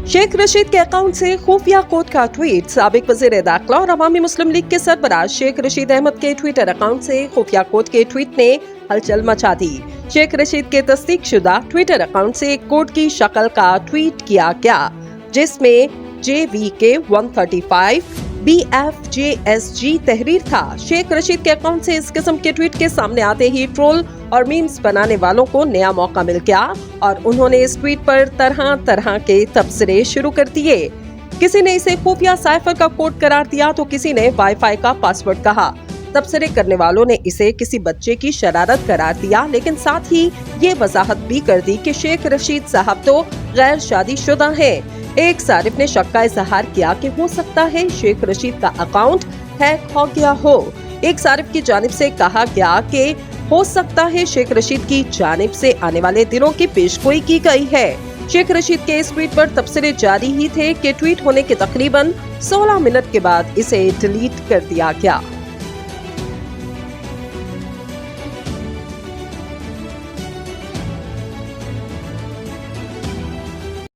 शेख रशीद के अकाउंट से खुफिया कोड का ट्वीट। साबिक वजीर दाखिला और अवामी मुस्लिम लीग के सरबराह शेख रशीद अहमद के ट्विटर अकाउंट से खुफिया कोड के ट्वीट ने हलचल मचा दी। शेख रशीद के तस्दीक शुदा ट्विटर अकाउंट से एक कोड की शक्ल का ट्वीट किया गया, जिसमें JVK135 BFJSG तहरीर था। शेख रशीद के अकाउंट से इस किस्म के ट्वीट के सामने आते ही ट्रोल और मीम्स बनाने वालों को नया मौका मिल गया और उन्होंने इस ट्वीट पर तरह तरह के तबसरे शुरू कर दिए। किसी ने इसे खुफिया साइफर का कोड करार दिया तो किसी ने वाईफाई का पासवर्ड कहा। तबसरे करने वालों ने इसे किसी बच्चे की शरारत करार दिया, लेकिन साथ ही ये वजाहत भी कर दी कि शेख रशीद साहब तो गैर शादीशुदा हैं। एक सारिफ ने शक का इजहार किया कि हो सकता है शेख रशीद का अकाउंट हैक हो गया हो। एक सारिफ की जानिब से कहा गया कि हो सकता है शेख रशीद की जानिब से आने वाले दिनों की पेशगोई की गई है। शेख रशीद के इस ट्वीट पर तबसरे जारी ही थे कि ट्वीट होने के तकरीबन 16 मिनट के बाद इसे डिलीट कर दिया गया।